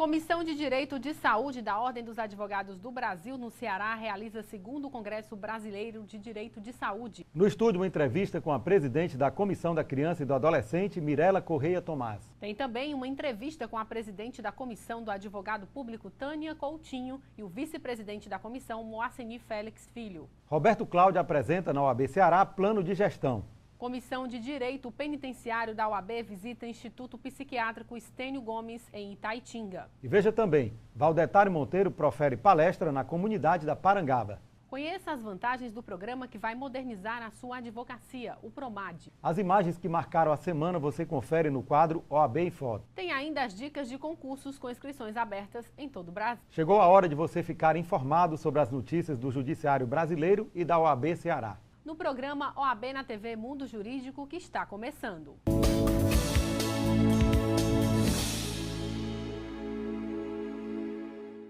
Comissão de Direito de Saúde da Ordem dos Advogados do Brasil, no Ceará, realiza segundo Congresso Brasileiro de Direito de Saúde. No estúdio, uma entrevista com a presidente da Comissão da Criança e do Adolescente, Mirela Correia Tomás. Tem também uma entrevista com a presidente da Comissão do Advogado Público, Tânia Coutinho, e o vice-presidente da comissão, Moaceni Félix Filho. Roberto Cláudio apresenta na OAB Ceará plano de gestão. Comissão de Direito Penitenciário da OAB visita Instituto Psiquiátrico Estênio Gomes, em Itaitinga. E veja também, Valdetário Monteiro profere palestra na comunidade da Parangaba. Conheça as vantagens do programa que vai modernizar a sua advocacia, o PROMAD. As imagens que marcaram a semana você confere no quadro OAB em Foto. Tem ainda as dicas de concursos com inscrições abertas em todo o Brasil. Chegou a hora de você ficar informado sobre as notícias do Judiciário Brasileiro e da OAB Ceará. No programa OAB na TV Mundo Jurídico, que está começando.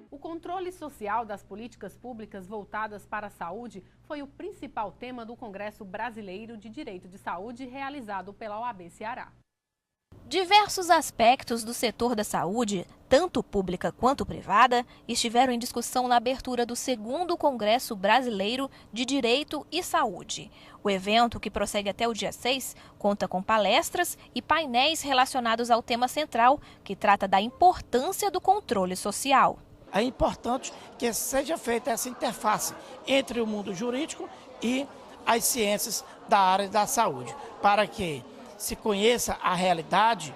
O controle social das políticas públicas voltadas para a saúde foi o principal tema do Congresso Brasileiro de Direito de Saúde realizado pela OAB Ceará. Diversos aspectos do setor da saúde, tanto pública quanto privada, estiveram em discussão na abertura do segundo Congresso Brasileiro de Direito e Saúde. O evento, que prossegue até o dia 6, conta com palestras e painéis relacionados ao tema central, que trata da importância do controle social. É importante que seja feita essa interface entre o mundo jurídico e as ciências da área da saúde, para que se conheça a realidade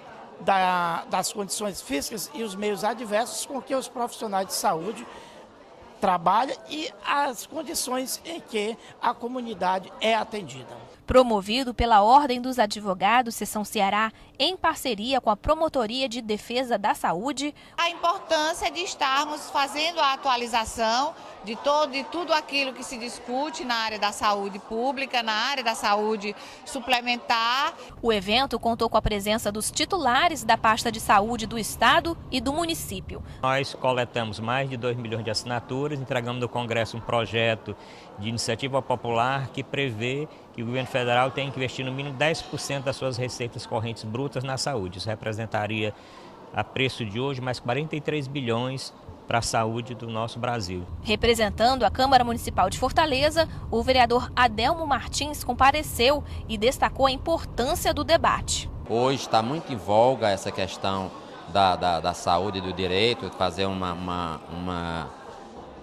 das condições físicas e os meios adversos com que os profissionais de saúde trabalham e as condições em que a comunidade é atendida. Promovido pela Ordem dos Advogados, Seção Ceará, em parceria com a Promotoria de Defesa da Saúde. A importância de estarmos fazendo a atualização de tudo aquilo que se discute na área da saúde pública, na área da saúde suplementar. O evento contou com a presença dos titulares da pasta de saúde do Estado e do município. Nós coletamos mais de 2 milhões de assinaturas, entregamos no Congresso um projeto de iniciativa popular que prevê que o governo federal tem que investir no mínimo 10% das suas receitas correntes brutas na saúde. Isso representaria, a preço de hoje, mais 43 bilhões para a saúde do nosso Brasil. Representando a Câmara Municipal de Fortaleza, o vereador Adelmo Martins compareceu e destacou a importância do debate. Hoje está muito em voga essa questão da saúde e do direito, fazer uma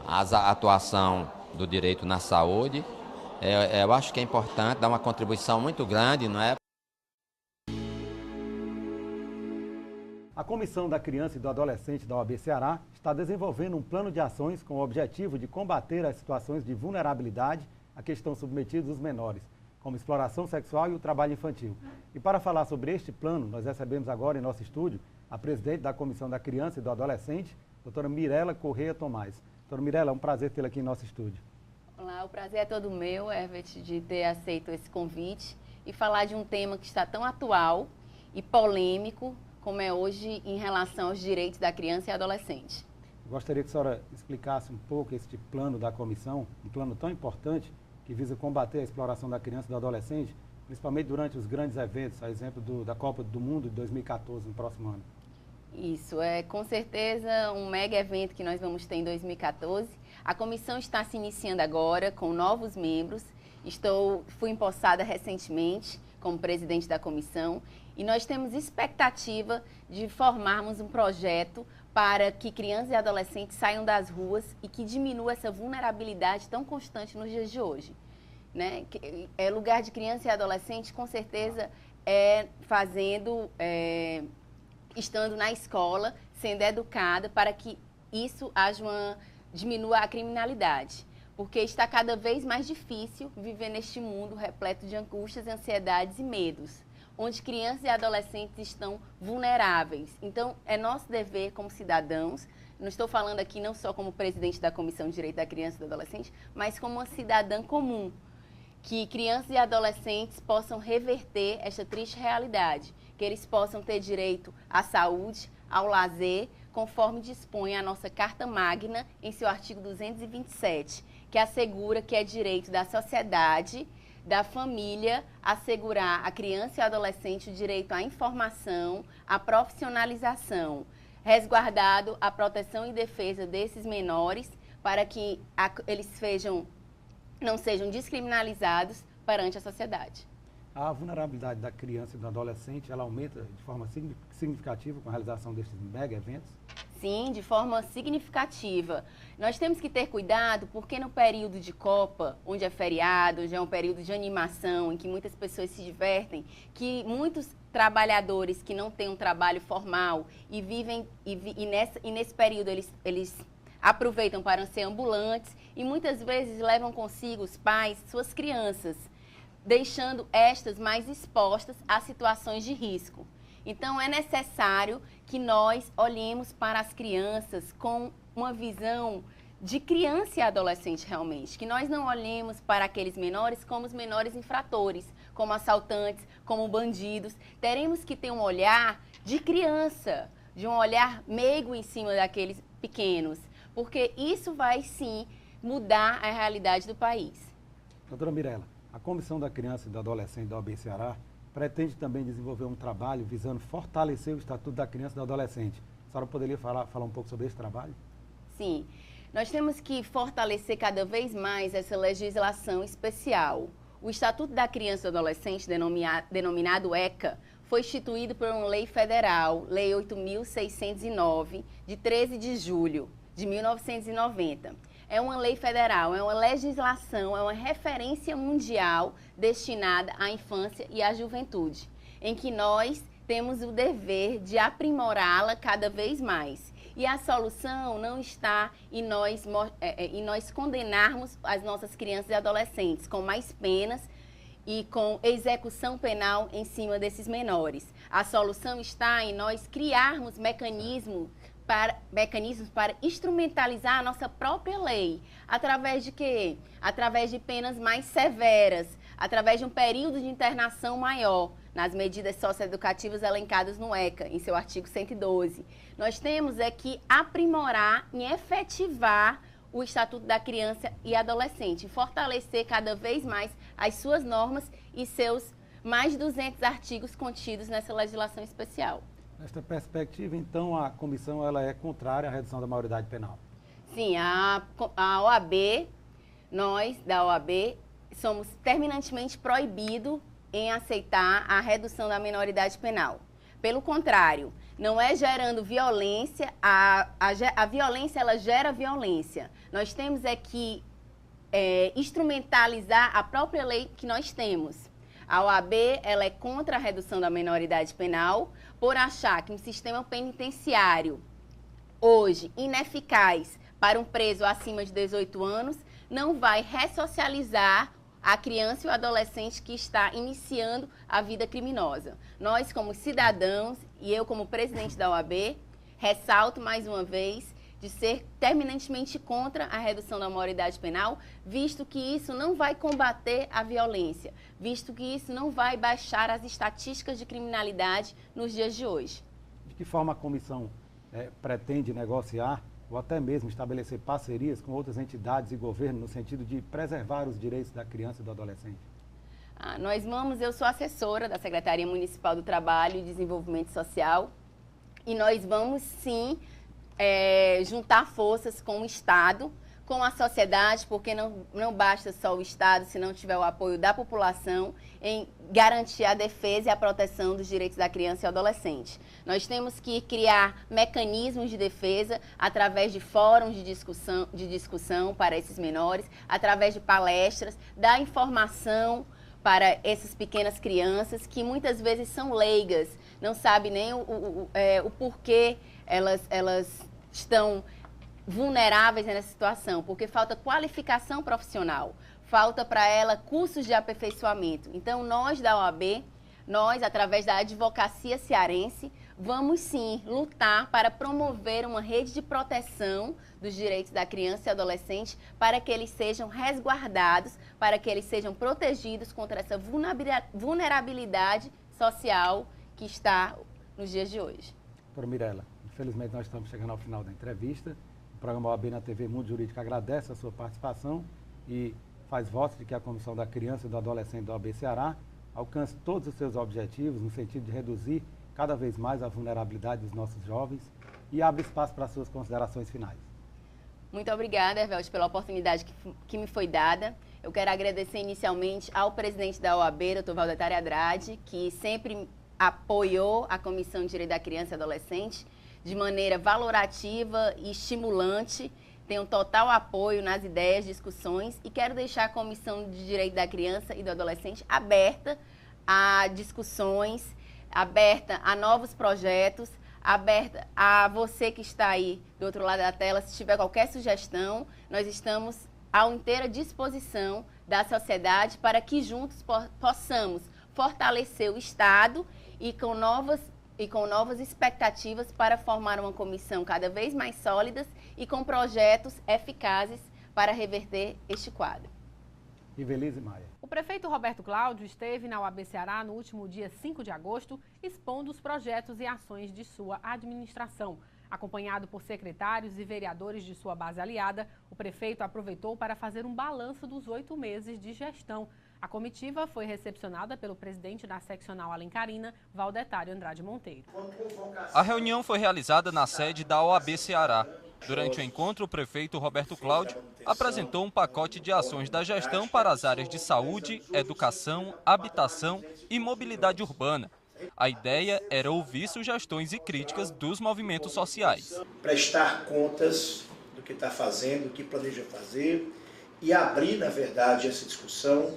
atuação do direito na saúde. Eu acho que é importante dar uma contribuição muito grande, não é? A Comissão da Criança e do Adolescente da OAB Ceará está desenvolvendo um plano de ações com o objetivo de combater as situações de vulnerabilidade a que estão submetidos os menores, como exploração sexual e o trabalho infantil. E para falar sobre este plano, nós recebemos agora em nosso estúdio a presidente da Comissão da Criança e do Adolescente, doutora Mirela Correia Tomás. Doutora Mirela, é um prazer tê-la aqui em nosso estúdio. Olá, o prazer é todo meu, Herbert, de ter aceito esse convite e falar de um tema que está tão atual e polêmico como é hoje em relação aos direitos da criança e adolescente. Gostaria que a senhora explicasse um pouco este plano da comissão, um plano tão importante que visa combater a exploração da criança e do adolescente, principalmente durante os grandes eventos, a exemplo da Copa do Mundo de 2014, no próximo ano. Isso, é com certeza um mega evento que nós vamos ter em 2014. A comissão está se iniciando agora com novos membros. Fui empossada recentemente como presidente da comissão e nós temos expectativa de formarmos um projeto para que crianças e adolescentes saiam das ruas e que diminua essa vulnerabilidade tão constante nos dias de hoje. Né? Lugar de criança e adolescente, com certeza, estando na escola, sendo educada para que isso diminua a criminalidade. Porque está cada vez mais difícil viver neste mundo repleto de angústias, ansiedades e medos, onde crianças e adolescentes estão vulneráveis. Então, é nosso dever como cidadãos, não estou falando aqui não só como presidente da Comissão de Direito da Criança e do Adolescente, mas como uma cidadã comum, que crianças e adolescentes possam reverter esta triste realidade, que eles possam ter direito à saúde, ao lazer, conforme dispõe a nossa Carta Magna em seu artigo 227, que assegura que é direito da sociedade, da família, assegurar à criança e ao adolescente o direito à informação, à profissionalização, resguardado a proteção e defesa desses menores para que eles não sejam descriminalizados perante a sociedade. A vulnerabilidade da criança e do adolescente, ela aumenta de forma significativa com a realização desses mega eventos? Sim, de forma significativa. Nós temos que ter cuidado porque no período de Copa, onde é feriado, onde é um período de animação, em que muitas pessoas se divertem, que muitos trabalhadores que não têm um trabalho formal e vivem, e nesse período eles aproveitam para ser ambulantes e muitas vezes levam consigo os pais, suas crianças, deixando estas mais expostas a situações de risco. Então, é necessário que nós olhemos para as crianças com uma visão de criança e adolescente realmente, que nós não olhemos para aqueles menores como os menores infratores, como assaltantes, como bandidos. Teremos que ter um olhar de criança, de um olhar meigo em cima daqueles pequenos, porque isso vai sim mudar a realidade do país. Doutora Mirela, a Comissão da Criança e do Adolescente da OAB Ceará pretende também desenvolver um trabalho visando fortalecer o Estatuto da Criança e do Adolescente. A senhora poderia falar um pouco sobre esse trabalho? Sim, nós temos que fortalecer cada vez mais essa legislação especial. O Estatuto da Criança e do Adolescente, denominado ECA, foi instituído por uma lei federal, Lei 8.609, de 13 de julho de 1990. É uma lei federal, é uma legislação, é uma referência mundial destinada à infância e à juventude, em que nós temos o dever de aprimorá-la cada vez mais. E a solução não está em nós condenarmos as nossas crianças e adolescentes com mais penas e com execução penal em cima desses menores. A solução está em nós criarmos mecanismos para instrumentalizar a nossa própria lei. Através de quê? Através de penas mais severas, através de um período de internação maior, nas medidas socioeducativas elencadas no ECA, em seu artigo 112. Nós temos que aprimorar e efetivar o Estatuto da Criança e Adolescente, fortalecer cada vez mais as suas normas e seus mais de 200 artigos contidos nessa legislação especial. Nesta perspectiva, então, a comissão ela é contrária à redução da maioridade penal? Sim, a OAB, nós da OAB, somos terminantemente proibidos em aceitar a redução da minoridade penal. Pelo contrário, não é gerando violência, a violência ela gera violência. Nós temos que instrumentalizar a própria lei que nós temos. A OAB ela é contra a redução da minoridade penal por achar que um sistema penitenciário hoje ineficaz para um preso acima de 18 anos não vai ressocializar a criança e o adolescente que está iniciando a vida criminosa. Nós, como cidadãos, e eu como presidente da OAB, ressalto mais uma vez de ser terminantemente contra a redução da maioridade penal, visto que isso não vai combater a violência, visto que isso não vai baixar as estatísticas de criminalidade nos dias de hoje. De que forma a comissão pretende negociar ou até mesmo estabelecer parcerias com outras entidades e governo no sentido de preservar os direitos da criança e do adolescente? Eu sou assessora da Secretaria Municipal do Trabalho e Desenvolvimento Social e nós vamos sim juntar forças com o Estado, com a sociedade, porque não basta só o Estado, se não tiver o apoio da população, em garantir a defesa e a proteção dos direitos da criança e adolescente. Nós temos que criar mecanismos de defesa através de fóruns de discussão para esses menores, através de palestras, dar informação para essas pequenas crianças que muitas vezes são leigas, não sabem nem o porquê elas estão vulneráveis nessa situação, porque falta qualificação profissional, falta para ela cursos de aperfeiçoamento. Então, nós da OAB, através da advocacia cearense, vamos sim lutar para promover uma rede de proteção dos direitos da criança e adolescente para que eles sejam resguardados, para que eles sejam protegidos contra essa vulnerabilidade social que está nos dias de hoje. Doutora Mirela, infelizmente nós estamos chegando ao final da entrevista. O programa OAB na TV Mundo Jurídico agradece a sua participação e faz votos de que a Comissão da Criança e do Adolescente da OAB Ceará alcance todos os seus objetivos no sentido de reduzir cada vez mais a vulnerabilidade dos nossos jovens e abro espaço para suas considerações finais. Muito obrigada, Herveldes, pela oportunidade que me foi dada. Eu quero agradecer inicialmente ao presidente da OAB, Dr. Valdetário Andrade, que sempre apoiou a Comissão de Direito da Criança e Adolescente de maneira valorativa e estimulante. Tenho total apoio nas ideias, discussões e quero deixar a Comissão de Direito da Criança e do Adolescente aberta a discussões, aberta a novos projetos, aberta a você que está aí do outro lado da tela. Se tiver qualquer sugestão, nós estamos à inteira disposição da sociedade para que juntos possamos fortalecer o Estado e com novas expectativas para formar uma comissão cada vez mais sólidas e com projetos eficazes para reverter este quadro. Ivelise Maia. O prefeito Roberto Cláudio esteve na OAB Ceará no último dia 5 de agosto, expondo os projetos e ações de sua administração. Acompanhado por secretários e vereadores de sua base aliada, o prefeito aproveitou para fazer um balanço dos 8 meses de gestão. A comitiva foi recepcionada pelo presidente da seccional alencarina, Valdetário Andrade Monteiro. A reunião foi realizada na sede da OAB Ceará. Durante o encontro, o prefeito Roberto Cláudio apresentou um pacote de ações da gestão para as áreas de saúde, educação, habitação e mobilidade urbana. A ideia era ouvir sugestões e críticas dos movimentos sociais. Prestar contas do que está fazendo, do que planeja fazer e abrir, na verdade, essa discussão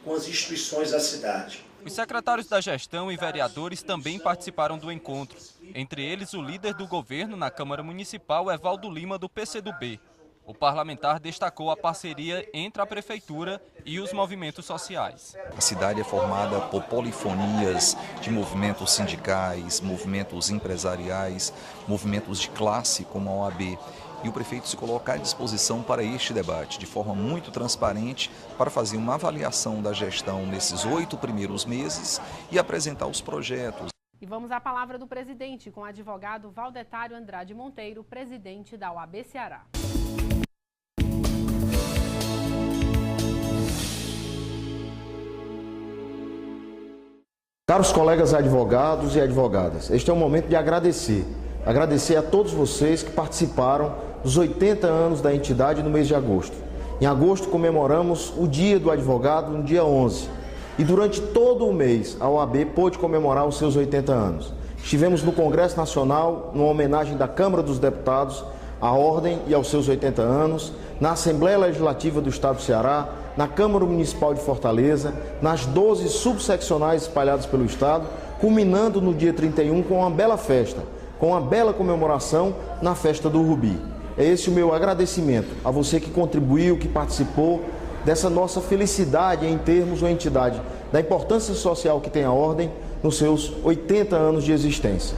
com as instituições da cidade. Os secretários da gestão e vereadores também participaram do encontro. Entre eles, o líder do governo na Câmara Municipal, Evaldo Lima, do PCdoB. O parlamentar destacou a parceria entre a prefeitura e os movimentos sociais. A cidade é formada por polifonias de movimentos sindicais, movimentos empresariais, movimentos de classe como a OAB. E o prefeito se coloca à disposição para este debate, de forma muito transparente, para fazer uma avaliação da gestão nesses 8 primeiros meses e apresentar os projetos. E vamos à palavra do presidente, com o advogado Valdetário Andrade Monteiro, presidente da OAB Ceará. Caros colegas advogados e advogadas, este é o momento de agradecer. Agradecer a todos vocês que participaram dos 80 anos da entidade no mês de agosto. Em agosto comemoramos o Dia do Advogado, no dia 11. E durante todo o mês a OAB pôde comemorar os seus 80 anos. Estivemos no Congresso Nacional, numa homenagem da Câmara dos Deputados à Ordem e aos seus 80 anos, na Assembleia Legislativa do Estado do Ceará, na Câmara Municipal de Fortaleza, nas 12 subseccionais espalhadas pelo Estado, culminando no dia 31 com uma bela festa, com uma bela comemoração na Festa do Rubi. É esse o meu agradecimento a você que contribuiu, que participou dessa nossa felicidade em termos uma entidade, da importância social que tem a Ordem nos seus 80 anos de existência.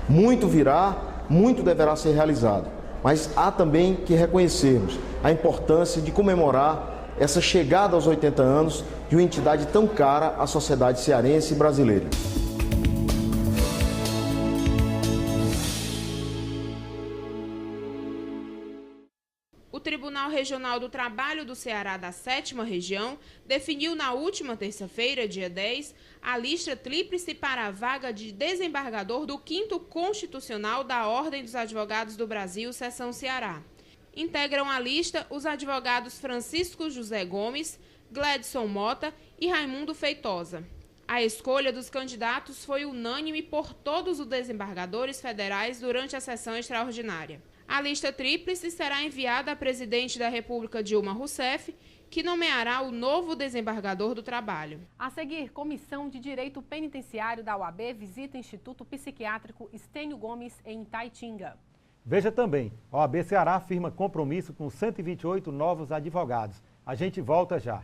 Muito virá, muito deverá ser realizado, mas há também que reconhecermos a importância de comemorar essa chegada aos 80 anos de uma entidade tão cara à sociedade cearense e brasileira. O Tribunal Regional do Trabalho do Ceará da 7ª Região definiu na última terça-feira, dia 10, a lista tríplice para a vaga de desembargador do 5º Constitucional da Ordem dos Advogados do Brasil, Seção Ceará. Integram a lista os advogados Francisco José Gomes, Gledson Mota e Raimundo Feitosa. A escolha dos candidatos foi unânime por todos os desembargadores federais durante a sessão extraordinária. A lista tríplice será enviada à presidente da República, Dilma Rousseff, que nomeará o novo desembargador do trabalho. A seguir, Comissão de Direito Penitenciário da OAB visita Instituto Psiquiátrico Estênio Gomes em Itaitinga. Veja também, a OAB Ceará firma compromisso com 128 novos advogados. A gente volta já.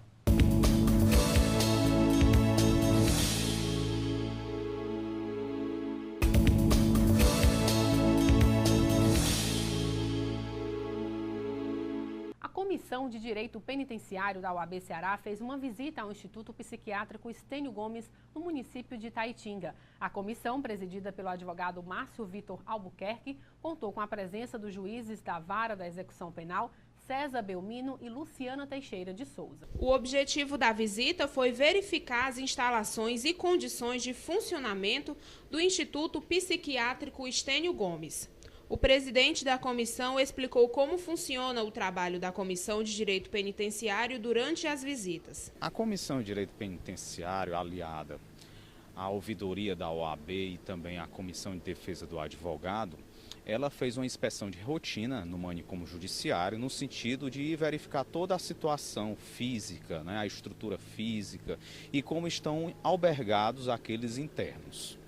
A Comissão de Direito Penitenciário da OAB Ceará fez uma visita ao Instituto Psiquiátrico Estênio Gomes, no município de Itaitinga. A comissão, presidida pelo advogado Márcio Vitor Albuquerque, contou com a presença dos juízes da Vara da Execução Penal, César Belmino e Luciana Teixeira de Souza. O objetivo da visita foi verificar as instalações e condições de funcionamento do Instituto Psiquiátrico Estênio Gomes. O presidente da comissão explicou como funciona o trabalho da Comissão de Direito Penitenciário durante as visitas. A Comissão de Direito Penitenciário, aliada à ouvidoria da OAB e também à Comissão de Defesa do Advogado, ela fez uma inspeção de rotina no manicômio judiciário no sentido de verificar toda a situação física, a estrutura física e como estão albergados aqueles internos.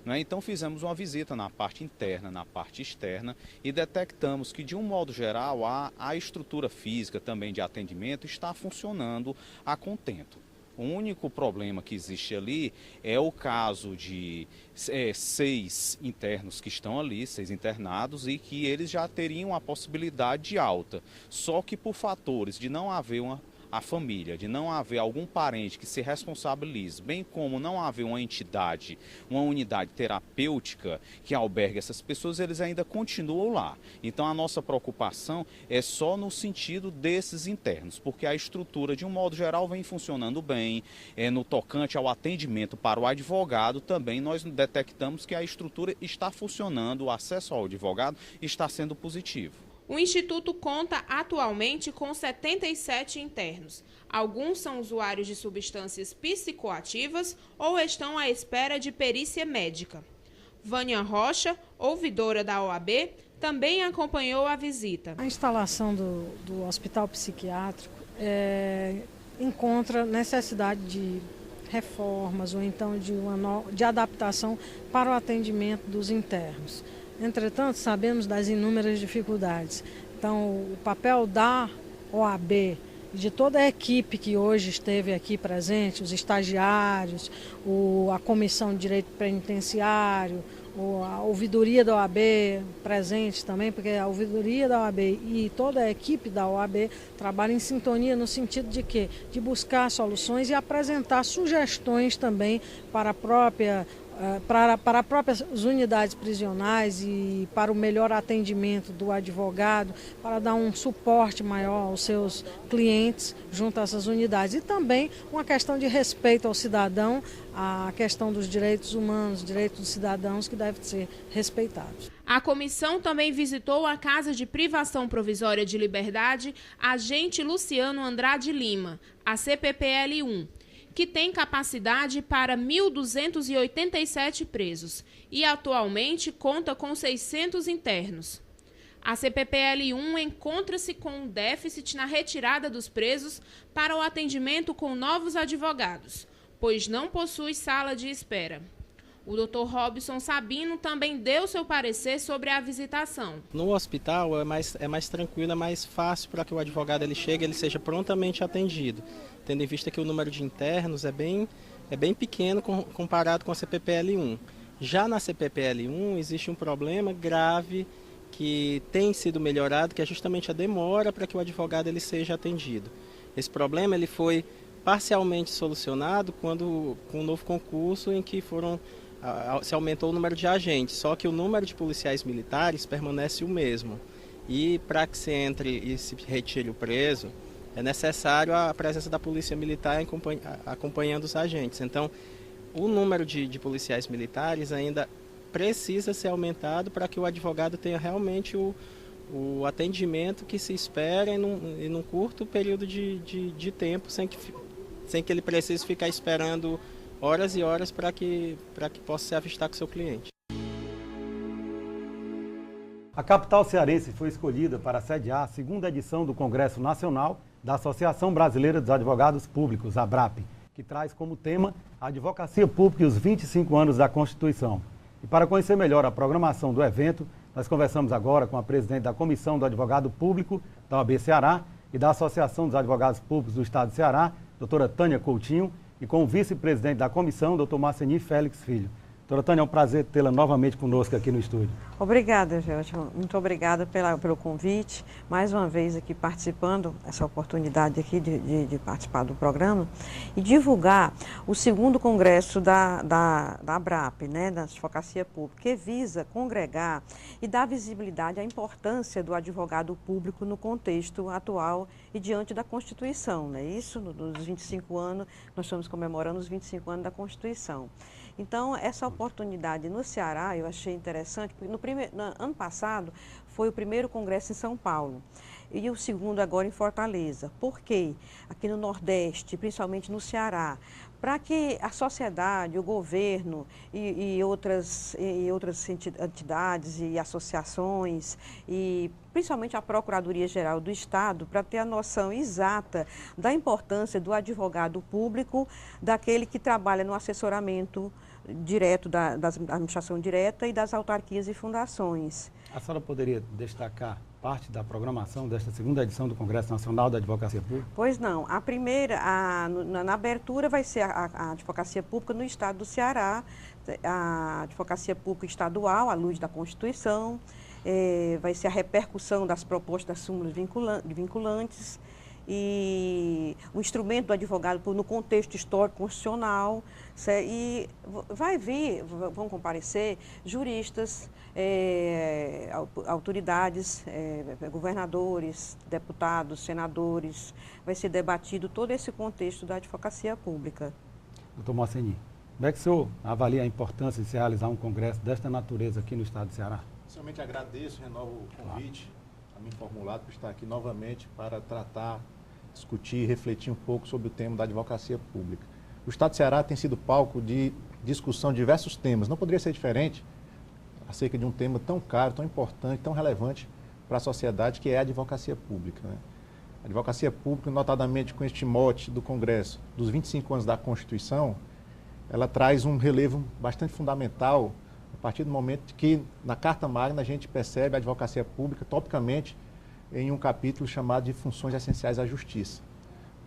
Então fizemos uma visita na parte interna, na parte externa e detectamos que, de um modo geral, a estrutura física também de atendimento está funcionando a contento. O único problema que existe ali é o caso de 6 internos que estão ali, 6 internados, e que eles já teriam a possibilidade de alta. Só que por fatores de não haver a família, de não haver algum parente que se responsabilize, bem como não haver uma entidade, uma unidade terapêutica que albergue essas pessoas, eles ainda continuam lá. Então a nossa preocupação é só no sentido desses internos, porque a estrutura, de um modo geral, vem funcionando bem. No tocante ao atendimento para o advogado, também nós detectamos que a estrutura está funcionando, o acesso ao advogado está sendo positivo. O Instituto conta atualmente com 77 internos. Alguns são usuários de substâncias psicoativas ou estão à espera de perícia médica. Vânia Rocha, ouvidora da OAB, também acompanhou a visita. A instalação do hospital psiquiátrico encontra necessidade de reformas ou então de adaptação para o atendimento dos internos. Entretanto, sabemos das inúmeras dificuldades. Então, o papel da OAB e de toda a equipe que hoje esteve aqui presente, os estagiários, a Comissão de Direito Penitenciário, a ouvidoria da OAB presente também, porque a ouvidoria da OAB e toda a equipe da OAB trabalha em sintonia no sentido de quê? De buscar soluções e apresentar sugestões também para as próprias unidades prisionais e para o melhor atendimento do advogado, para dar um suporte maior aos seus clientes junto a essas unidades. E também uma questão de respeito ao cidadão, a questão dos direitos humanos, direitos dos cidadãos que devem ser respeitados. A comissão também visitou a Casa de Privação Provisória de Liberdade Agente Luciano Andrade Lima, a CPPL-1, que tem capacidade para 1.287 presos e atualmente conta com 600 internos. A CPPL-1 encontra-se com um déficit na retirada dos presos para o atendimento com novos advogados, pois não possui sala de espera. O Dr. Robson Sabino também deu seu parecer sobre a visitação. No hospital é mais tranquilo, é mais fácil para que o advogado ele chegue e ele seja prontamente atendido, tendo em vista que o número de internos é bem pequeno comparado com a CPPL-1. Já na CPPL-1 existe um problema grave que tem sido melhorado, que é justamente a demora para que o advogado ele seja atendido. Esse problema ele foi parcialmente solucionado com um novo concurso em que se aumentou o número de agentes, só que o número de policiais militares permanece o mesmo. E para que se entre e se retire o preso, é necessário a presença da polícia militar acompanhando os agentes. Então, o número de policiais militares ainda precisa ser aumentado para que o advogado tenha realmente o atendimento que se espera em num curto período de tempo, sem que ele precise ficar esperando horas e horas para que possa se avistar com o seu cliente. A capital cearense foi escolhida para sediar a segunda edição do Congresso Nacional da Associação Brasileira dos Advogados Públicos, ABRAP, que traz como tema a advocacia pública e os 25 anos da Constituição. E para conhecer melhor a programação do evento, nós conversamos agora com a presidente da Comissão do Advogado Público da OAB Ceará e da Associação dos Advogados Públicos do Estado de Ceará, doutora Tânia Coutinho, e com o vice-presidente da comissão, doutor Marceni Félix Filho. Doutora Tânia, é um prazer tê-la novamente conosco aqui no estúdio. Obrigada, Jorge. Muito obrigada pelo convite. Mais uma vez aqui participando, essa oportunidade aqui de participar do programa e divulgar o segundo congresso da ABRAP, da Advocacia Pública, que visa congregar e dar visibilidade à importância do advogado público no contexto atual e diante da Constituição. Isso, nos 25 anos, nós estamos comemorando os 25 anos da Constituição. Então, essa oportunidade no Ceará eu achei interessante, porque no ano passado foi o primeiro congresso em São Paulo e o segundo agora em Fortaleza. Por quê? Aqui no Nordeste, principalmente no Ceará, para que a sociedade, o governo e outras entidades e associações, e principalmente a Procuradoria-Geral do Estado, para ter a noção exata da importância do advogado público, daquele que trabalha no assessoramento direto da administração direta e das autarquias e fundações. A senhora poderia destacar parte da programação desta segunda edição do Congresso Nacional da Advocacia Pública? Pois não. A primeira, na abertura, vai ser a Advocacia Pública no Estado do Ceará, a Advocacia Pública Estadual, à luz da Constituição, vai ser a repercussão das propostas das súmulas vinculantes e o instrumento do advogado no contexto histórico constitucional, e vão comparecer juristas, autoridades, governadores, deputados, senadores. Vai ser debatido todo esse contexto da advocacia pública. Doutor Moceni, como é que o senhor avalia a importância de se realizar um congresso desta natureza aqui no estado do Ceará? Inicialmente agradeço, renovo o convite a mim formulado por estar aqui novamente para tratar, discutir, refletir um pouco sobre o tema da advocacia pública. O estado do Ceará tem sido palco de discussão de diversos temas, não poderia ser diferente acerca de um tema tão caro, tão importante, tão relevante para a sociedade, que é a advocacia pública, né? A advocacia pública, notadamente com este mote do Congresso dos 25 anos da Constituição, ela traz um relevo bastante fundamental a partir do momento que na Carta Magna a gente percebe a advocacia pública topicamente em um capítulo chamado de funções essenciais à justiça.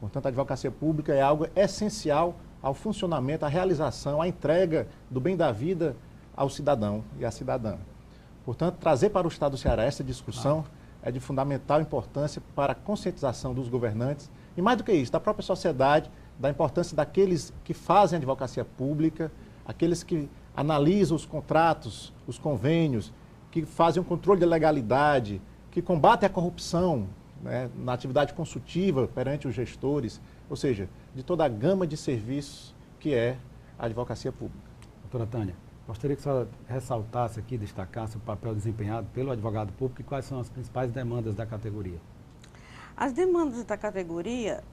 Portanto, a advocacia pública é algo essencial ao funcionamento, à realização, à entrega do bem da vida ao cidadão e à cidadã. Portanto, trazer para o estado do Ceará essa discussão é de fundamental importância para a conscientização dos governantes e, mais do que isso, da própria sociedade, da importância daqueles que fazem a advocacia pública, aqueles que analisam os contratos, os convênios, que fazem o controle da legalidade, que combatem a corrupção, né, na atividade consultiva perante os gestores, ou seja, de toda a gama de serviços que é a advocacia pública. Doutora Tânia, gostaria que a senhora ressaltasse aqui, destacasse o papel desempenhado pelo advogado público e quais são as principais demandas da categoria. As demandas da categoria,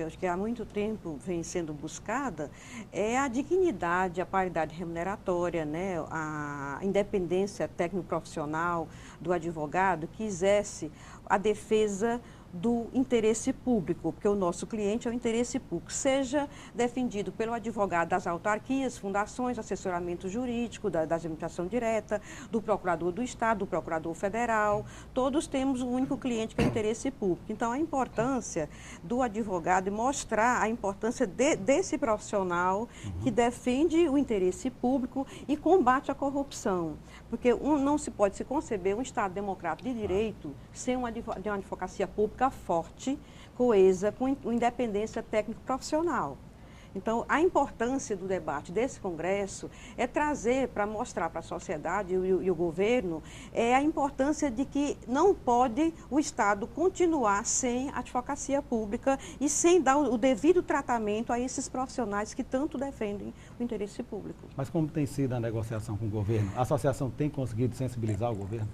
acho que há muito tempo vem sendo buscada, é a dignidade, a paridade remuneratória, né, a independência técnico-profissional do advogado que exerce a defesa do interesse público, porque o nosso cliente é o interesse público, seja defendido pelo advogado das autarquias, fundações, assessoramento jurídico, da administração direta, do procurador do Estado, do procurador federal, todos temos um único cliente que é o interesse público. Então, a importância do advogado e mostrar a importância desse profissional que defende o interesse público e combate a corrupção, porque não se pode se conceber um Estado democrático de direito sem uma advocacia pública forte, coesa, com independência técnico-profissional. Então, a importância do debate desse congresso é trazer para mostrar para a sociedade e o governo a importância de que não pode o Estado continuar sem advocacia pública e sem dar o devido tratamento a esses profissionais que tanto defendem o interesse público. Mas como tem sido a negociação com o governo? A associação tem conseguido sensibilizar o governo?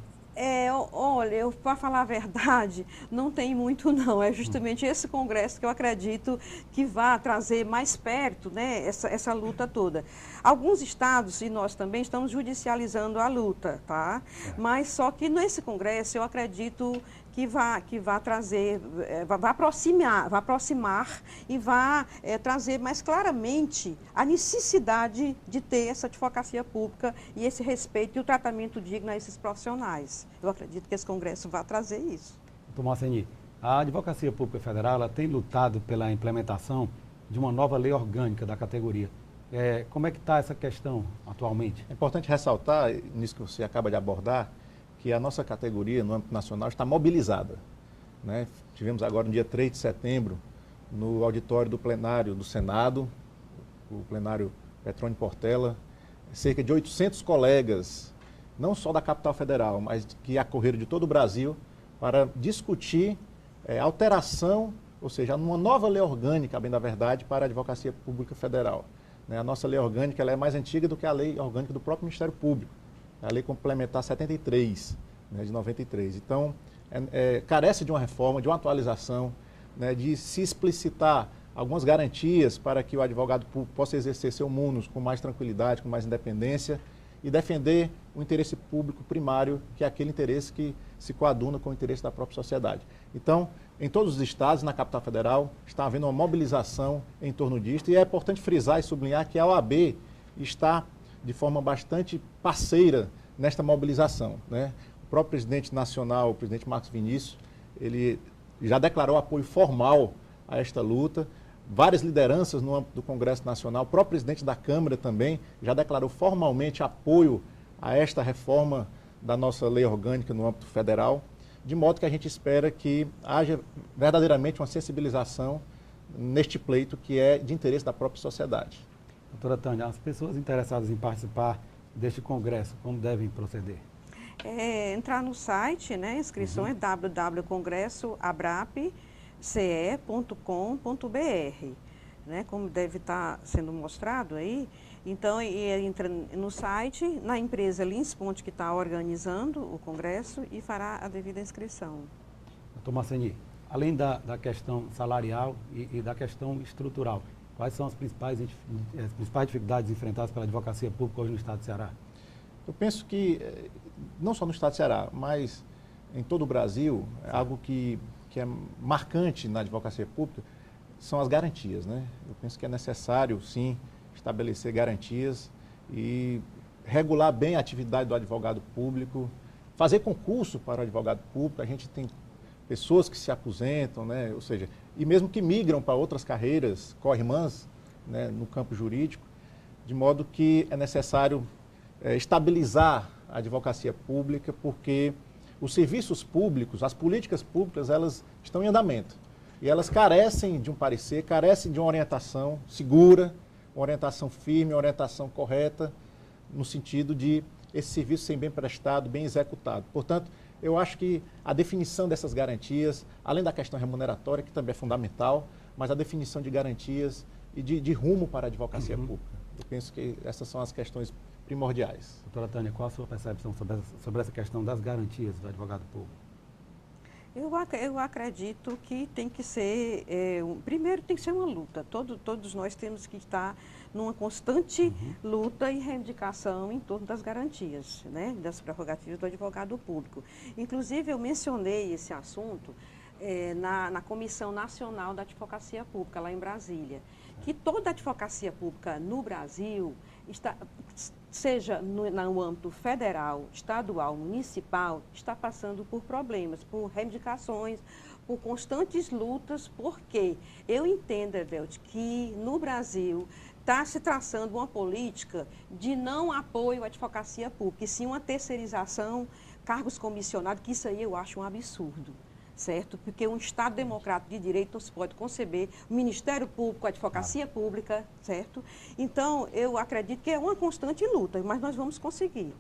Olha, para falar a verdade, não tem muito não. É justamente esse congresso que eu acredito que vai trazer mais perto, né, essa luta toda. Alguns estados, e nós também, estamos judicializando a luta, tá? Mas só que nesse congresso eu acredito que vai trazer, vai aproximar e vai trazer mais claramente a necessidade de ter essa advocacia pública e esse respeito e o tratamento digno a esses profissionais. Eu acredito que esse congresso vai trazer isso. Doutor Moceni, a Advocacia Pública Federal ela tem lutado pela implementação de uma nova lei orgânica da categoria. Como é que está essa questão atualmente? É importante ressaltar, nisso que você acaba de abordar, que a nossa categoria no âmbito nacional está mobilizada, né? Tivemos agora no dia 3 de setembro, no auditório do plenário do Senado, o plenário Petrone Portela, cerca de 800 colegas, não só da capital federal, mas que acorreram de todo o Brasil para discutir alteração, ou seja, uma nova lei orgânica, bem da verdade, para a Advocacia Pública Federal. né? A nossa lei orgânica ela é mais antiga do que a lei orgânica do próprio Ministério Público, a lei complementar 73, né, de 93. Então, carece de uma reforma, de uma atualização, né, de se explicitar algumas garantias para que o advogado público possa exercer seu munus com mais tranquilidade, com mais independência e defender o interesse público primário, que é aquele interesse que se coaduna com o interesse da própria sociedade. Então, em todos os estados, na capital federal, está havendo uma mobilização em torno disso, e é importante frisar e sublinhar que a OAB está de forma bastante parceira nesta mobilização, né? O próprio presidente nacional, o presidente Marcos Vinícius, ele já declarou apoio formal a esta luta. Várias lideranças no âmbito do Congresso Nacional, o próprio presidente da Câmara também já declarou formalmente apoio a esta reforma da nossa lei orgânica no âmbito federal, de modo que a gente espera que haja verdadeiramente uma sensibilização neste pleito que é de interesse da própria sociedade. Doutora Tânia, as pessoas interessadas em participar deste congresso, como devem proceder? Entrar no site, né? A inscrição é www.congresssoabrapce.com.br, né? Como deve estar sendo mostrado aí. Então, entra no site, na empresa Lins Ponte, que está organizando o congresso, e fará a devida inscrição. Doutor Marceni, além da questão salarial e da questão estrutural, quais são as principais dificuldades enfrentadas pela advocacia pública hoje no estado do Ceará? Eu penso que, não só no estado do Ceará, mas em todo o Brasil, algo que é marcante na advocacia pública são as garantias, né? Eu penso que é necessário, sim, estabelecer garantias e regular bem a atividade do advogado público, fazer concurso para o advogado público. A gente tem pessoas que se aposentam, né? Ou seja, e mesmo que migram para outras carreiras co-irmãs, né, no campo jurídico, de modo que é necessário estabilizar a advocacia pública, porque os serviços públicos, as políticas públicas, elas estão em andamento. E elas carecem de um parecer, carecem de uma orientação segura, uma orientação firme, uma orientação correta, no sentido de esse serviço ser bem prestado, bem executado. Portanto, eu acho que a definição dessas garantias, além da questão remuneratória, que também é fundamental, mas a definição de garantias e de rumo para a advocacia pública. Eu penso que essas são as questões primordiais. Doutora Tânia, qual a sua percepção sobre essa questão das garantias do advogado público? Eu acredito que tem que ser, primeiro tem que ser uma luta. Todos nós temos que estar numa constante luta e reivindicação em torno das garantias, né, das prerrogativas do advogado público. Inclusive, eu mencionei esse assunto na Comissão Nacional da Advocacia Pública, lá em Brasília, que toda a advocacia pública no Brasil, seja no âmbito federal, estadual, municipal, está passando por problemas, por reivindicações, por constantes lutas, porque eu entendo, Evelt, que no Brasil está se traçando uma política de não apoio à advocacia pública, e sim uma terceirização, cargos comissionados, que isso aí eu acho um absurdo. Certo? Porque um Estado democrático de direito não se pode conceber, o Ministério Público, a advocacia pública, certo? Então, eu acredito que é uma constante luta, mas nós vamos conseguir.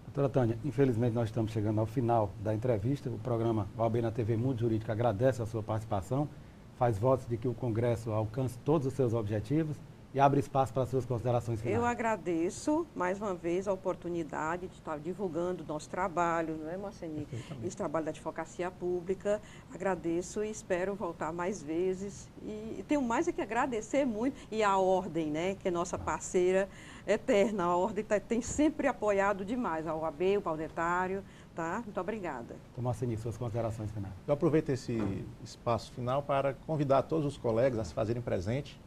Doutora Tânia, infelizmente nós estamos chegando ao final da entrevista. O programa OAB na TV Mundo Jurídico agradece a sua participação, faz votos de que o Congresso alcance todos os seus objetivos e abre espaço para as suas considerações finais. Eu agradeço, mais uma vez, a oportunidade de estar divulgando o nosso trabalho, não é, Marceni? Esse trabalho da advocacia pública. Agradeço e espero voltar mais vezes. E tenho mais é que agradecer muito. E a Ordem, né, que é nossa parceira eterna. A Ordem tem sempre apoiado demais a OAB, o Pauletário. Tá? Muito obrigada. Marceni, suas considerações finais. Eu aproveito esse espaço final para convidar todos os colegas a se fazerem presente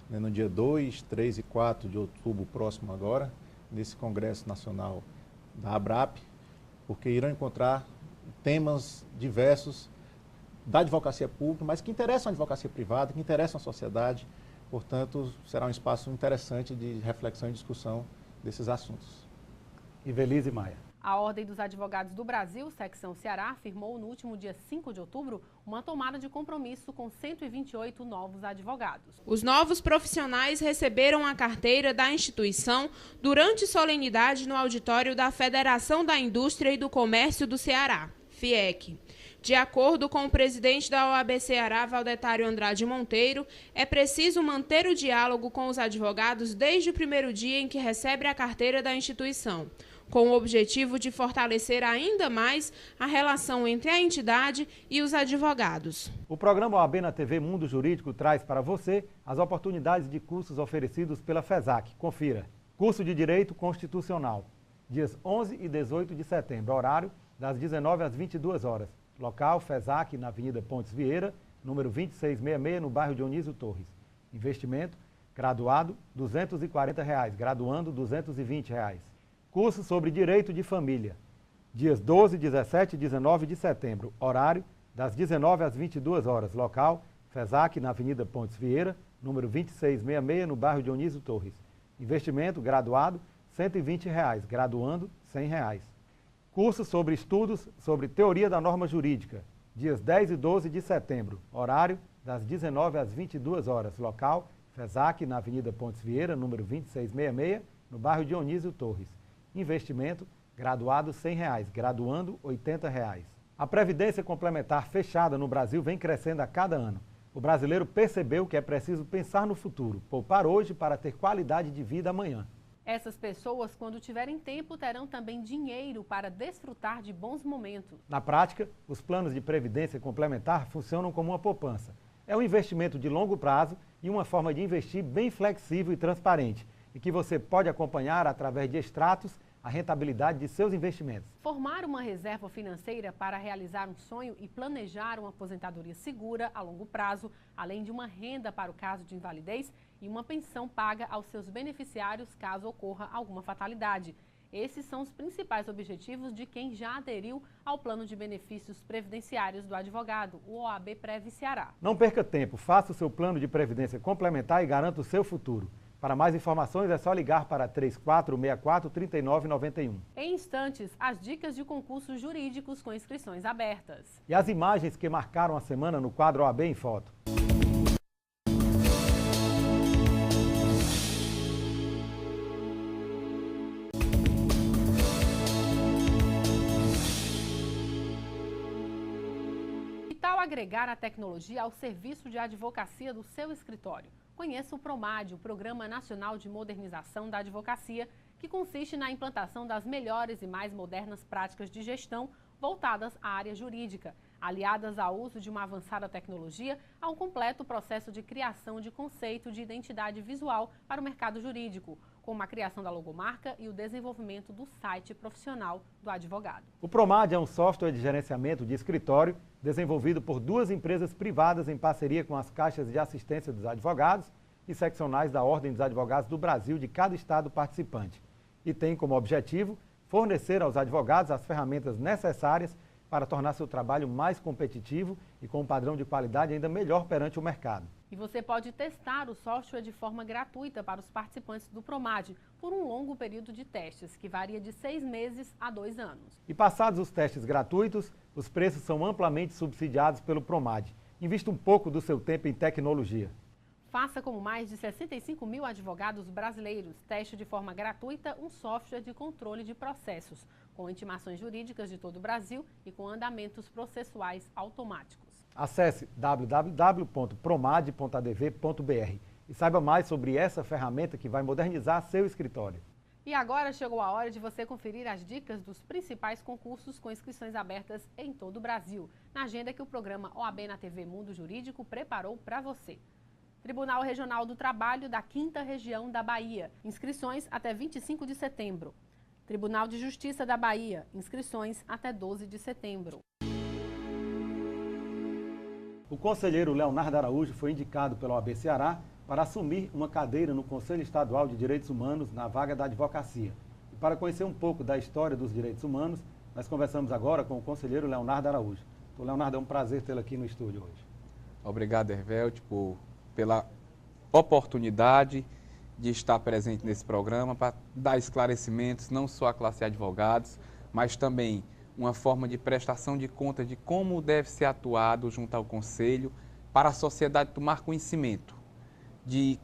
no dia 2, 3 e 4 de outubro próximo agora, nesse Congresso Nacional da ABRAP, porque irão encontrar temas diversos da advocacia pública, mas que interessam a advocacia privada, que interessam a sociedade. Portanto, será um espaço interessante de reflexão e discussão desses assuntos. Ivelise Maia. A Ordem dos Advogados do Brasil, Secção Ceará, afirmou no último dia 5 de outubro uma tomada de compromisso com 128 novos advogados. Os novos profissionais receberam a carteira da instituição durante solenidade no auditório da Federação da Indústria e do Comércio do Ceará, FIEC. De acordo com o presidente da OAB Ceará, Valdetário Andrade Monteiro, é preciso manter o diálogo com os advogados desde o primeiro dia em que recebe a carteira da instituição, com o objetivo de fortalecer ainda mais a relação entre a entidade e os advogados. O programa OAB na TV Mundo Jurídico traz para você as oportunidades de cursos oferecidos pela FESAC. Confira. Curso de Direito Constitucional, dias 11 e 18 de setembro, horário das 19 às 22 horas. Local FESAC, na Avenida Pontes Vieira, número 2666, no bairro Dionísio Torres. Investimento, graduado, R$ 240, graduando, R$ 220. Curso sobre Direito de Família, dias 12, 17 e 19 de setembro, horário das 19 às 22 horas. Local FESAC, na Avenida Pontes Vieira, número 2666, no bairro Dionísio Torres. Investimento, graduado, R$ 120, graduando, R$ 100. Curso sobre estudos sobre teoria da norma jurídica, dias 10 e 12 de setembro, horário das 19 às 22 horas. Local FESAC, na Avenida Pontes Vieira, número 2666, no bairro Dionísio Torres. Investimento, graduado R$ 100, graduando R$ 80. A Previdência Complementar fechada no Brasil vem crescendo a cada ano. O brasileiro percebeu que é preciso pensar no futuro, poupar hoje para ter qualidade de vida amanhã. Essas pessoas, quando tiverem tempo, terão também dinheiro para desfrutar de bons momentos. Na prática, os planos de previdência complementar funcionam como uma poupança. É um investimento de longo prazo e uma forma de investir bem flexível e transparente, e que você pode acompanhar através de extratos a rentabilidade de seus investimentos. Formar uma reserva financeira para realizar um sonho e planejar uma aposentadoria segura a longo prazo, além de uma renda para o caso de invalidez e uma pensão paga aos seus beneficiários caso ocorra alguma fatalidade. Esses são os principais objetivos de quem já aderiu ao Plano de Benefícios Previdenciários do Advogado, o OAB Prev Ceará. Não perca tempo, faça o seu plano de previdência complementar e garanta o seu futuro. Para mais informações é só ligar para 3464-3991. Em instantes, as dicas de concursos jurídicos com inscrições abertas. E as imagens que marcaram a semana no quadro OAB em Foto. Que tal agregar a tecnologia ao serviço de advocacia do seu escritório? Conheça o PROMAD, o Programa Nacional de Modernização da Advocacia, que consiste na implantação das melhores e mais modernas práticas de gestão voltadas à área jurídica, aliadas ao uso de uma avançada tecnologia, a um completo processo de criação de conceito de identidade visual para o mercado jurídico, como a criação da logomarca e o desenvolvimento do site profissional do advogado. O PROMAD é um software de gerenciamento de escritório desenvolvido por duas empresas privadas em parceria com as caixas de assistência dos advogados e seccionais da Ordem dos Advogados do Brasil de cada estado participante. E tem como objetivo fornecer aos advogados as ferramentas necessárias para tornar seu trabalho mais competitivo e com um padrão de qualidade ainda melhor perante o mercado. E você pode testar o software de forma gratuita para os participantes do PROMAD por um longo período de testes, que varia de 6 meses a 2 anos. E passados os testes gratuitos, os preços são amplamente subsidiados pelo PROMAD. Invista um pouco do seu tempo em tecnologia. Faça como mais de 65 mil advogados brasileiros. Teste de forma gratuita um software de controle de processos, com intimações jurídicas de todo o Brasil e com andamentos processuais automáticos. Acesse www.promad.adv.br e saiba mais sobre essa ferramenta que vai modernizar seu escritório. E agora chegou a hora de você conferir as dicas dos principais concursos com inscrições abertas em todo o Brasil, na agenda que o programa OAB na TV Mundo Jurídico preparou para você. Tribunal Regional do Trabalho da 5ª Região da Bahia. Inscrições até 25 de setembro. Tribunal de Justiça da Bahia. Inscrições até 12 de setembro. O conselheiro Leonardo Araújo foi indicado pela OAB Ceará para assumir uma cadeira no Conselho Estadual de Direitos Humanos na vaga da advocacia. E para conhecer um pouco da história dos direitos humanos, nós conversamos agora com o conselheiro Leonardo Araújo. Então, Leonardo, é um prazer tê-lo aqui no estúdio hoje. Obrigado, Hervelt, pela oportunidade de estar presente nesse programa para dar esclarecimentos, não só à classe de advogados, mas também uma forma de prestação de contas de como deve ser atuado junto ao Conselho para a sociedade tomar conhecimento de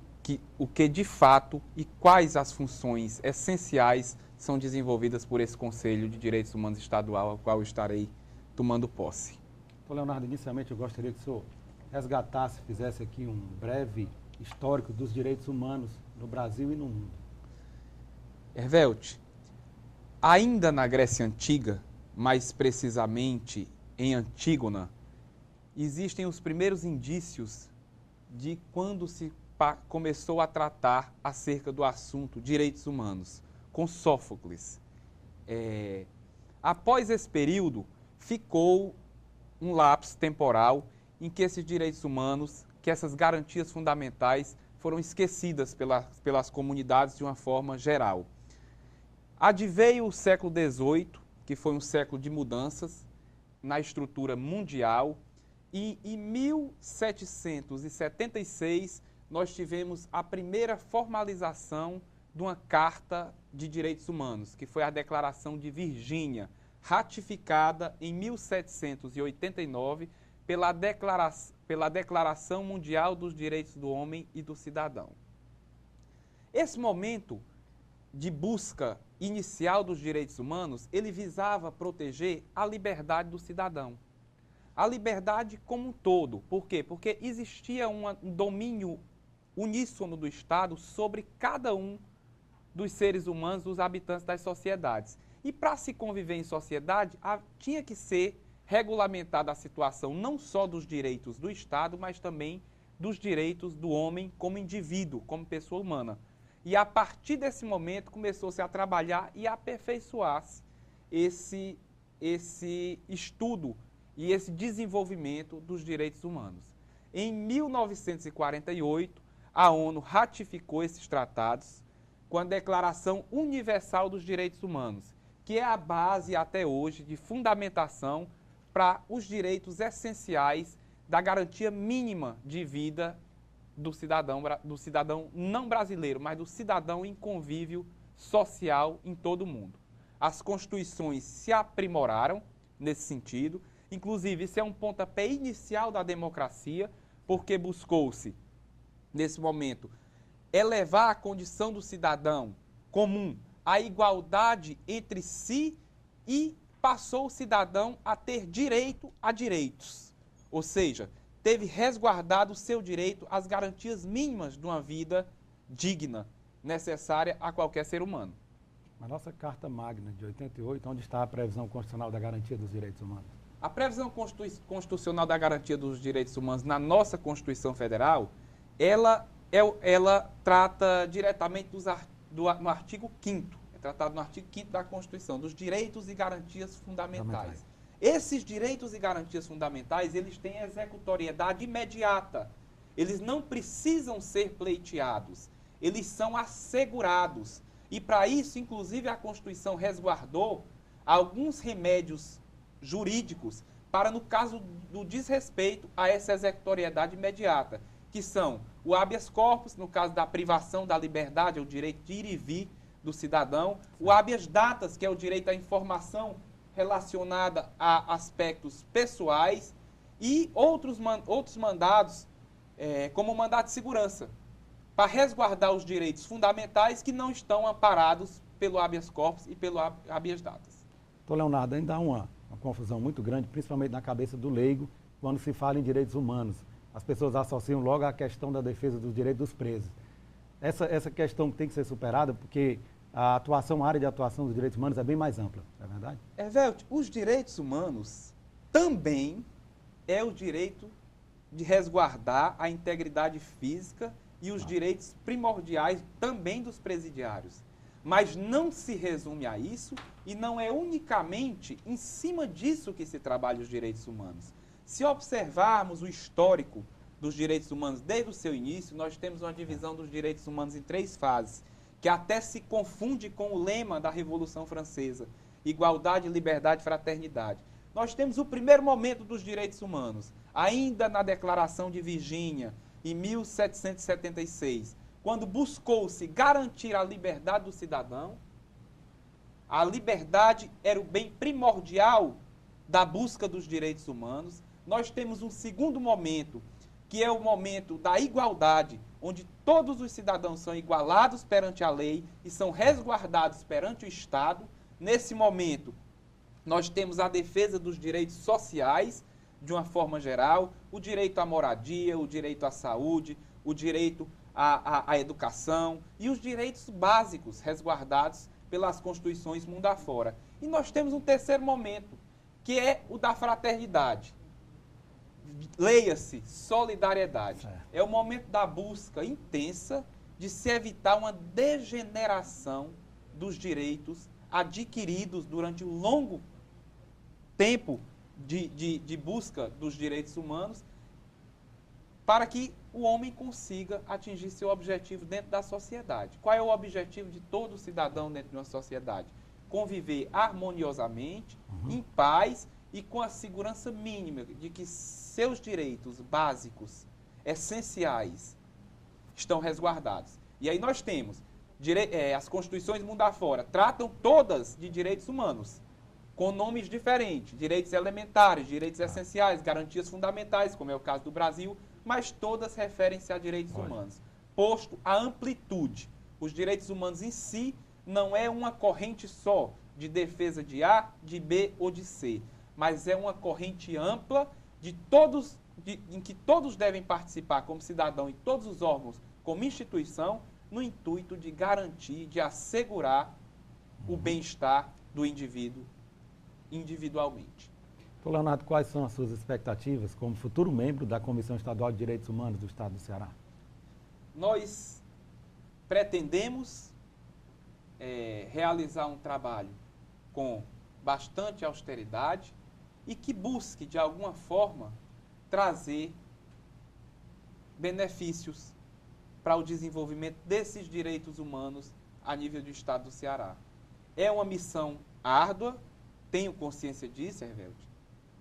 o que de fato e quais as funções essenciais são desenvolvidas por esse Conselho de Direitos Humanos Estadual, ao qual eu estarei tomando posse. Então, Leonardo, inicialmente eu gostaria que o senhor resgatasse, fizesse aqui um breve histórico dos direitos humanos no Brasil e no mundo. Hervelt, ainda na Grécia Antiga, mais precisamente em Antígona, existem os primeiros indícios de quando se começou a tratar acerca do assunto direitos humanos, com Sófocles. Após esse período, ficou um lapso temporal em que esses direitos humanos, que essas garantias fundamentais foram esquecidas pelas comunidades de uma forma geral. Adveio o século XVIII, que foi um século de mudanças na estrutura mundial, e em 1776 nós tivemos a primeira formalização de uma Carta de Direitos Humanos, que foi a Declaração de Virgínia, ratificada em 1789 pela Declaração Mundial dos Direitos do Homem e do Cidadão. Esse momento de busca inicial dos direitos humanos, ele visava proteger a liberdade do cidadão. A liberdade como um todo. Por quê? Porque existia um domínio uníssono do Estado sobre cada um dos seres humanos, dos habitantes das sociedades. E para se conviver em sociedade, tinha que ser regulamentada a situação não só dos direitos do Estado, mas também dos direitos do homem como indivíduo, como pessoa humana. E a partir desse momento começou-se a trabalhar e a aperfeiçoar-se esse estudo e esse desenvolvimento dos direitos humanos. Em 1948, a ONU ratificou esses tratados com a Declaração Universal dos Direitos Humanos, que é a base até hoje de fundamentação para os direitos essenciais da garantia mínima de vida do cidadão não brasileiro, mas do cidadão em convívio social em todo o mundo. As constituições se aprimoraram nesse sentido, inclusive isso é um pontapé inicial da democracia, porque buscou-se, nesse momento, elevar a condição do cidadão comum à igualdade entre si e passou o cidadão a ter direito a direitos, ou seja, teve resguardado o seu direito às garantias mínimas de uma vida digna, necessária a qualquer ser humano. A nossa Carta Magna de 88, onde está a previsão constitucional da garantia dos direitos humanos? A previsão constitucional da garantia dos direitos humanos na nossa Constituição Federal, ela trata diretamente no artigo 5º, é tratado no artigo 5º da Constituição, dos direitos e garantias fundamentais. Esses direitos e garantias fundamentais, eles têm executoriedade imediata. Eles não precisam ser pleiteados. Eles são assegurados. E para isso, inclusive, a Constituição resguardou alguns remédios jurídicos para, no caso do desrespeito a essa executoriedade imediata, que são o habeas corpus, no caso da privação da liberdade, é o direito de ir e vir do cidadão, o habeas datas, que é o direito à informação relacionada a aspectos pessoais, e outros mandados, como o mandado de segurança, para resguardar os direitos fundamentais que não estão amparados pelo habeas corpus e pelo habeas datas. Então, Leonardo, ainda há uma confusão muito grande, principalmente na cabeça do leigo, quando se fala em direitos humanos. As pessoas associam logo à questão da defesa dos direitos dos presos. Essa questão tem que ser superada porque a área de atuação dos direitos humanos é bem mais ampla, não é verdade? Hervelt, os direitos humanos também é o direito de resguardar a integridade física e os direitos primordiais também dos presidiários. Mas não se resume a isso e não é unicamente em cima disso que se trabalha os direitos humanos. Se observarmos o histórico dos direitos humanos desde o seu início, nós temos uma divisão dos direitos humanos em 3 fases, que até se confunde com o lema da Revolução Francesa, igualdade, liberdade e fraternidade. Nós temos o primeiro momento dos direitos humanos, ainda na Declaração de Virgínia, em 1776, quando buscou-se garantir a liberdade do cidadão. A liberdade era o bem primordial da busca dos direitos humanos. Nós temos um segundo momento, que é o momento da igualdade, onde todos os cidadãos são igualados perante a lei e são resguardados perante o Estado. Nesse momento, nós temos a defesa dos direitos sociais, de uma forma geral, o direito à moradia, o direito à saúde, o direito à educação e os direitos básicos resguardados pelas constituições mundo afora. E nós temos um terceiro momento, que é o da fraternidade. Leia-se, solidariedade. É o momento da busca intensa de se evitar uma degeneração dos direitos adquiridos durante um longo tempo de busca dos direitos humanos, para que o homem consiga atingir seu objetivo dentro da sociedade. Qual é o objetivo de todo cidadão dentro de uma sociedade? Conviver harmoniosamente, em paz e com a segurança mínima de que seus direitos básicos, essenciais, estão resguardados. E aí nós temos as constituições mundo afora, tratam todas de direitos humanos, com nomes diferentes, direitos elementares, direitos essenciais, garantias fundamentais, como é o caso do Brasil, mas todas referem-se a direitos humanos. Posto a amplitude, os direitos humanos em si não é uma corrente só de defesa de A, de B ou de C, mas é uma corrente ampla em que todos devem participar como cidadão e todos os órgãos como instituição, no intuito de garantir, de assegurar o bem-estar do indivíduo individualmente. Doutor Leonardo, quais são as suas expectativas como futuro membro da Comissão Estadual de Direitos Humanos do Estado do Ceará? Nós pretendemos realizar um trabalho com bastante austeridade e que busque, de alguma forma, trazer benefícios para o desenvolvimento desses direitos humanos a nível do Estado do Ceará. É uma missão árdua, tenho consciência disso, Hervéude,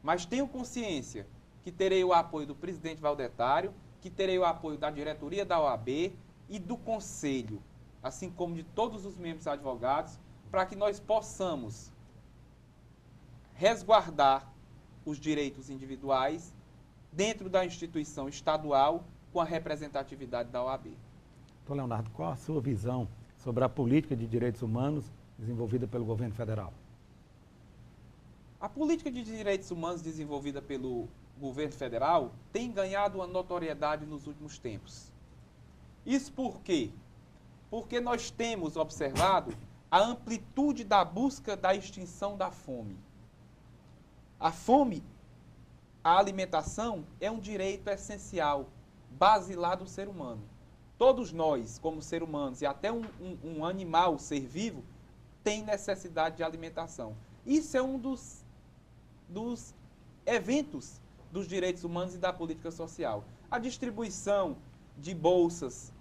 mas tenho consciência que terei o apoio do presidente Valdetário, que terei o apoio da diretoria da OAB e do Conselho, assim como de todos os membros advogados, para que nós possamos resguardar os direitos individuais dentro da instituição estadual com a representatividade da OAB. Doutor Leonardo, qual a sua visão sobre a política de direitos humanos desenvolvida pelo governo federal? A política de direitos humanos desenvolvida pelo governo federal tem ganhado uma notoriedade nos últimos tempos. Isso por quê? Porque nós temos observado a amplitude da busca da extinção da fome. A fome, a alimentação, é um direito essencial, basilar do ser humano. Todos nós, como seres humanos, e até um animal, ser vivo, tem necessidade de alimentação. Isso é um dos eventos dos direitos humanos e da política social. A distribuição de bolsas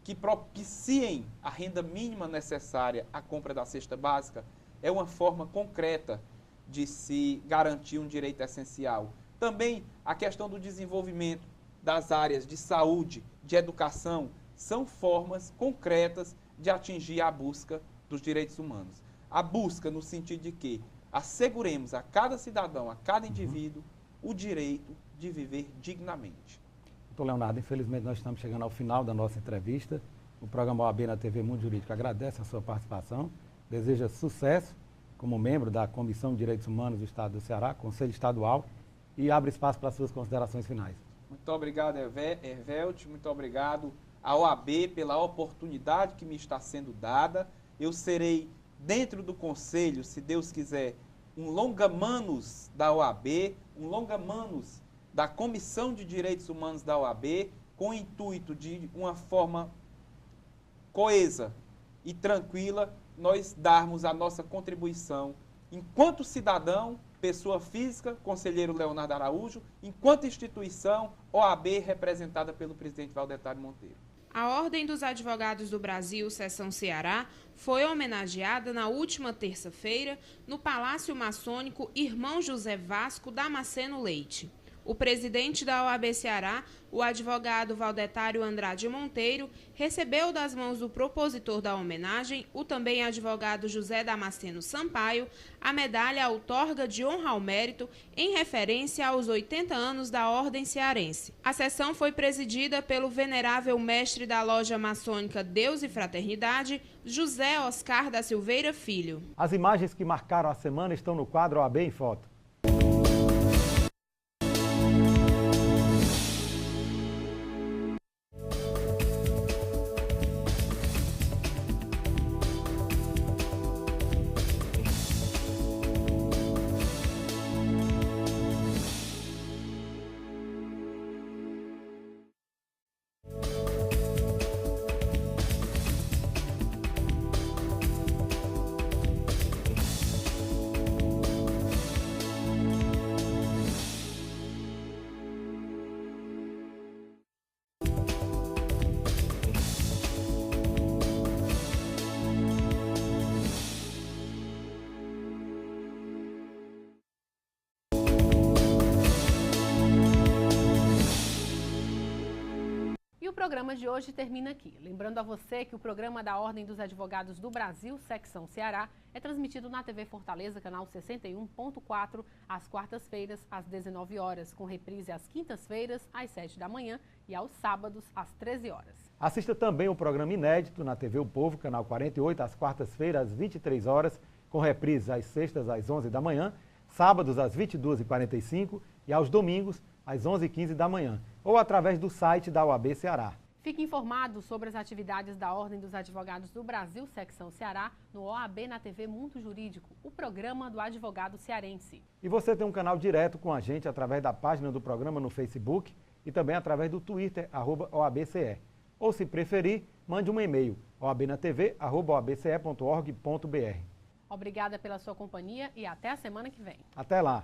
que propiciem a renda mínima necessária à compra da cesta básica é uma forma concreta de se garantir um direito essencial. Também a questão do desenvolvimento das áreas de saúde, de educação, são formas concretas de atingir a busca dos direitos humanos. A busca no sentido de que asseguremos a cada cidadão, a cada indivíduo, o direito de viver dignamente. Doutor Leonardo, infelizmente nós estamos chegando ao final da nossa entrevista. O programa OAB na TV Mundo Jurídico agradece a sua participação, deseja sucesso como membro da Comissão de Direitos Humanos do Estado do Ceará, Conselho Estadual, e abre espaço para as suas considerações finais. Muito obrigado, Hervéude, muito obrigado à OAB pela oportunidade que me está sendo dada. Eu serei, dentro do Conselho, se Deus quiser, um longa-manos da OAB, um longa-manos da Comissão de Direitos Humanos da OAB, com o intuito de uma forma coesa e tranquila, nós darmos a nossa contribuição enquanto cidadão, pessoa física, conselheiro Leonardo Araújo, enquanto instituição, OAB representada pelo presidente Valdetário Monteiro. A Ordem dos Advogados do Brasil, Seção Ceará, foi homenageada na última terça-feira no Palácio Maçônico Irmão José Vasco Damasceno Leite. O presidente da OAB Ceará, o advogado Valdetário Andrade Monteiro, recebeu das mãos do propositor da homenagem, o também advogado José Damasceno Sampaio, a medalha Outorga de Honra ao Mérito em referência aos 80 anos da Ordem Cearense. A sessão foi presidida pelo venerável mestre da loja maçônica Deus e Fraternidade, José Oscar da Silveira Filho. As imagens que marcaram a semana estão no quadro OAB em Foto. E o programa de hoje termina aqui. Lembrando a você que o programa da Ordem dos Advogados do Brasil, Secção Ceará, é transmitido na TV Fortaleza, canal 61.4, às quartas-feiras, às 19 horas, com reprise às quintas-feiras, às 7 da manhã e aos sábados, às 13 horas. Assista também o programa inédito na TV O Povo, canal 48, às quartas-feiras, às 23 horas, com reprise às sextas, às 11 da manhã, sábados, às 22h45 e aos domingos, às 11h15 da manhã, ou através do site da OAB Ceará. Fique informado sobre as atividades da Ordem dos Advogados do Brasil, Secção Ceará, no OAB na TV Mundo Jurídico, o programa do advogado cearense. E você tem um canal direto com a gente através da página do programa no Facebook e também através do Twitter, @OABCE. Ou, se preferir, mande um e-mail, oabnatv@oabce.org.br. Obrigada pela sua companhia e até a semana que vem. Até lá!